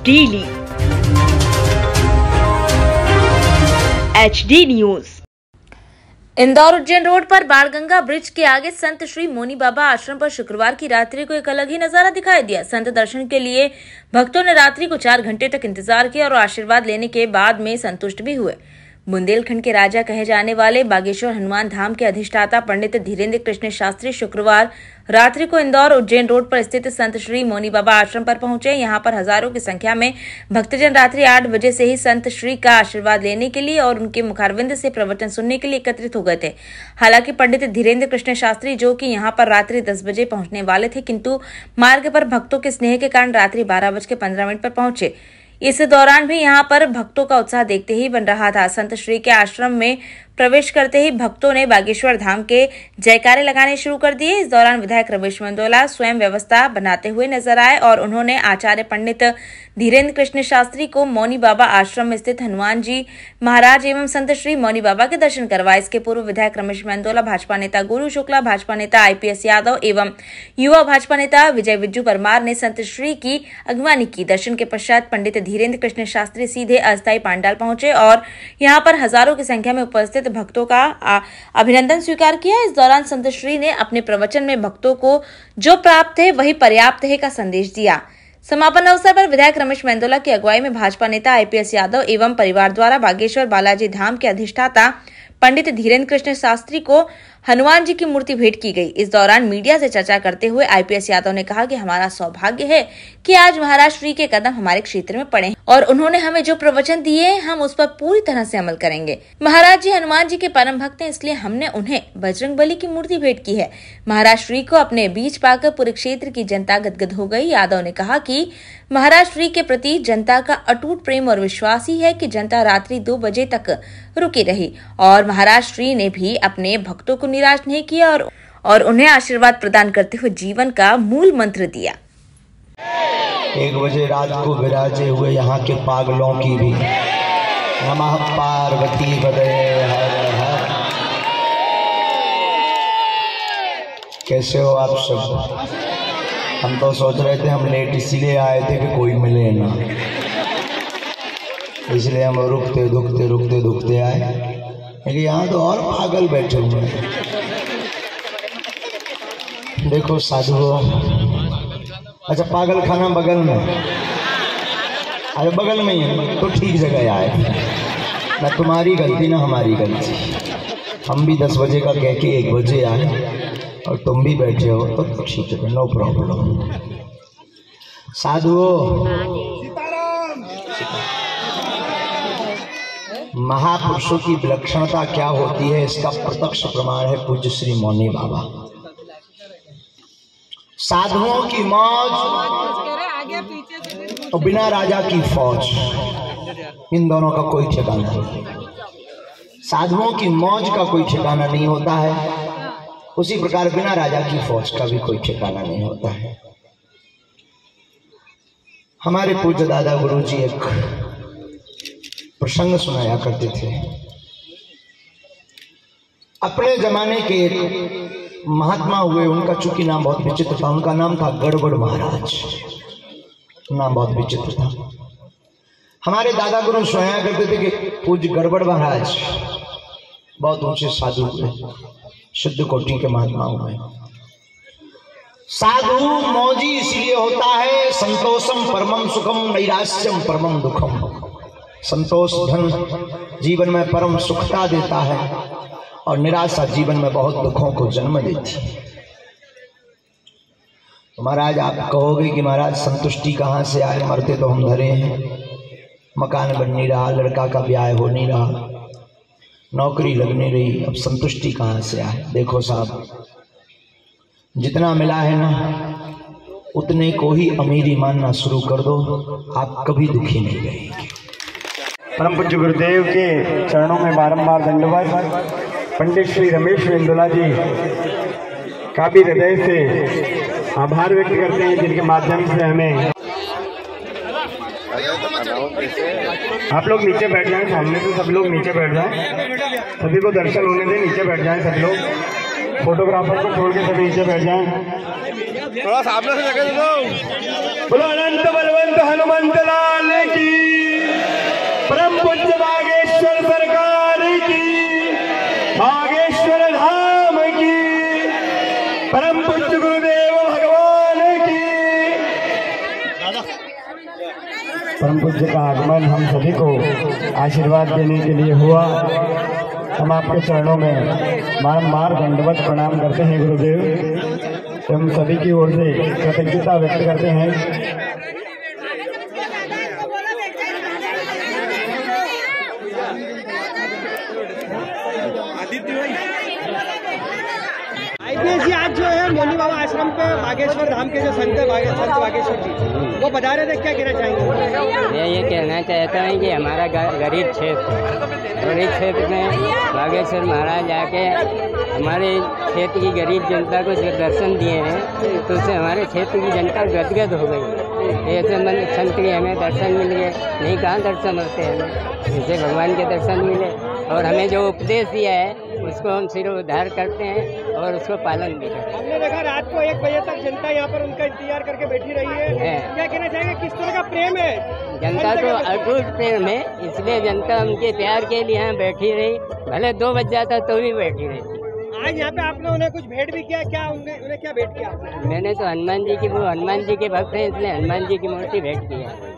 Daily HD news. Indore Ujjain road पर Banganga bridge के आगे संत श्री मोनी बाबा आश्रम पर शुक्रवार की रात्रि को एक अलग ही नजारा दिखाई दिया। संत दर्शन के लिए भक्तों ने रात्रि को 4 घंटे तक इंतजार किया और आशीर्वाद लेने के बाद में संतुष्ट भी हुए। बुंदेलखंड के राजा कहे जाने वाले बागेश्वर हनुमान धाम के अधिष्ठाता पंडित धीरेन्द्र कृष्ण शास्त्री शुक्रवार रात्रि को इंदौर उज्जैन रोड पर स्थित संत श्री मोनी बाबा आश्रम पर पहुंचे। यहां पर हजारों की संख्या में भक्तजन रात्रि 8 बजे से ही संत श्री का आशीर्वाद लेने के लिए और उनके मुखारविंद से प्रवचन सुनने के लिए एकत्रित हो गए थे। हालांकि पंडित धीरेन्द्र कृष्ण शास्त्री जो कि यहां पर रात्रि 10 बजे पहुंचने वाले थे, किंतु मार्ग पर भक्तों के स्नेह के कारण रात्रि 12:15 पर पहुंचे। इस दौरान भी यहां पर भक्तों का उत्साह देखते ही बन रहा था। संत श्री के आश्रम में प्रवेश करते ही भक्तों ने बागेश्वर धाम के जयकारे लगाने शुरू कर दिए। इस दौरान विधायक रमेश मेंदोला स्वयं व्यवस्था बनाते हुए नजर आए और उन्होंने आचार्य पंडित धीरेन्द्र कृष्ण शास्त्री को मौनी बाबा आश्रम में स्थित हनुमान जी महाराज एवं संत श्री मौनी बाबा के दर्शन करवाए। इसके पूर्व विधायक रमेश मेंदोला, भाजपा नेता गुरु शुक्ला, भाजपा नेता IPS यादव एवं युवा भाजपा नेता विजय विज्जू परमार ने संत श्री की अगवानी की। दर्शन के पश्चात पंडित धीरेन्द्र कृष्ण शास्त्री सीधे अस्थायी पांडाल पहुंचे और यहाँ पर हजारों की संख्या में उपस्थित भक्तों का अभिनंदन स्वीकार किया। इस दौरान संत श्री ने अपने प्रवचन में भक्तों को जो प्राप्त है वही पर्याप्त है का संदेश दिया। समापन अवसर पर विधायक रमेश मेंदोला की अगुवाई में भाजपा नेता IPS यादव एवं परिवार द्वारा बागेश्वर बालाजी धाम के अधिष्ठाता पंडित धीरेन्द्र कृष्ण शास्त्री को हनुमान जी की मूर्ति भेंट की गई। इस दौरान मीडिया से चर्चा करते हुए IPS यादव ने कहा कि हमारा सौभाग्य है कि आज महाराज श्री के कदम हमारे क्षेत्र में पड़े और उन्होंने हमें जो प्रवचन दिए हम उस पर पूरी तरह से अमल करेंगे। महाराज जी हनुमान जी के परम भक्त हैं, इसलिए हमने उन्हें बजरंगबली की मूर्ति भेंट की है। महाराज श्री को अपने बीच पाकर पूरे क्षेत्र की जनता गदगद हो गई। यादव ने कहा कि महाराज श्री के प्रति जनता का अटूट प्रेम और विश्वास ही है कि जनता रात्रि 2 बजे तक रुकी रही और महाराज श्री ने भी अपने भक्तों को निराश नहीं किया और उन्हें आशीर्वाद प्रदान करते हुए जीवन का मूल मंत्र दिया। 1 बजे रात को विराजे हुए यहाँ के पागलों की भी नमः पार्वती बदे हर हर। कैसे हो आप सब? हम तो सोच रहे थे हम लेट इसीलिए आए थे कि कोई मिले ना, इसलिए हम रुकते दुखते आए, लेकिन यहाँ तो और पागल बैठे हुए हैं। देखो साधुओं, अच्छा पागल खाना बगल में, अरे बगल में ही है तो ठीक जगह आए। ना तुम्हारी गलती ना हमारी गलती, हम भी 10 बजे का कह के 1 बजे आए और तुम भी बैठे हो तो ठीक है, नो प्रॉब्लम। साधुओं, महापुरुषों की विलक्षणता क्या होती है इसका प्रत्यक्ष प्रमाण है पूज्य श्री मौनी बाबा। साधुओं की मौज और बिना राजा की फौज, इन दोनों का कोई ठिकाना नहीं। साधुओं की मौज का कोई ठिकाना नहीं होता है, उसी प्रकार बिना राजा की फौज का भी कोई ठिकाना नहीं होता है। हमारे पूज्य दादा गुरु जी एक प्रसंग सुनाया करते थे। अपने जमाने के एक महात्मा हुए, उनका चूंकि नाम बहुत विचित्र था, उनका नाम था गड़बड़ महाराज। नाम बहुत विचित्र था। हमारे दादा गुरु सुनाया करते थे कि पूज्य गड़बड़ महाराज बहुत ऊंचे साधु हुए, शुद्ध कोटि के महात्मा हुए। साधु मौजी इसलिए होता है, संतोषम परमम सुखम नैराश्यम परमम दुखम। संतोष धन जीवन में परम सुखता देता है और निराशा जीवन में बहुत दुखों को जन्म देती है। तो महाराज आप कहोगे कि महाराज संतुष्टि कहाँ से आए, मरते तो हम धरे हैं, मकान बन नहीं रहा, लड़का का ब्याह हो नहीं रहा, नौकरी लग नहीं रही, अब संतुष्टि कहाँ से आए? देखो साहब, जितना मिला है ना उतने को ही अमीरी मानना शुरू कर दो, आप कभी दुखी नहीं रहेंगे। परम पूज्य गुरुदेव के चरणों में बारंबार दंडवत। पंडित श्री रमेश मेंदोला जी काफी हृदय से आभार व्यक्त करते हैं, जिनके माध्यम से हमें। आप लोग नीचे बैठ जाएं, सामने से सब लोग नीचे बैठ जाएं, सभी को दर्शन होने दें, नीचे बैठ जाएं सब लोग। फोटोग्राफर को छोड़ के सभी नीचे बैठ जाएं। थोड़ा सामने से जगह दे दो। बोलो अनंत बलवंत हनुमंत लाल। परम पूज्य गुरुदेव भगवान की। परम पूज्य का आगमन हम सभी को आशीर्वाद देने के लिए हुआ। हम आपके चरणों में बारंबार दंडवत प्रणाम करते हैं गुरुदेव। हम सभी की ओर से कृतज्ञता व्यक्त करते हैं। जी आज जो है मोनी बाबा आश्रम पे बागेश्वर धाम के जो संत बागेश्वर जी वो बता रहे थे, क्या कहना चाहेंगे? मैं ये कहना चाहता हूँ कि हमारा गरीब क्षेत्र है और इस क्षेत्र में बागेश्वर महाराज आके हमारे क्षेत्र की गरीब जनता को जो दर्शन दिए हैं तो उससे हमारे क्षेत्र की जनता गदगद हो गई। ऐसे मन संत के हमें दर्शन मिल गए, नहीं कहाँ दर्शन होते हैं हमें, इससे भगवान के दर्शन मिले और हमें जो उपदेश दिया है उसको हम सिरोधार करते हैं और उसको पालन भी करते हैं। हमने देखा रात को 1 बजे तक जनता यहाँ पर उनका इंतजार करके बैठी रही है। क्या कहना चाहेंगे, किस तरह का प्रेम है? जनता तो अटूट प्रेम है, इसलिए जनता उनके प्यार के लिए यहाँ बैठी रही, भले 2 बज जाता तो भी बैठी रही। आज यहाँ पे आपने उन्हें कुछ भेंट भी किया, क्या उन्हें क्या भेंट किया? मैंने तो हनुमान जी के भक्त हैं इसलिए हनुमान जी की मूर्ति भेंट की है।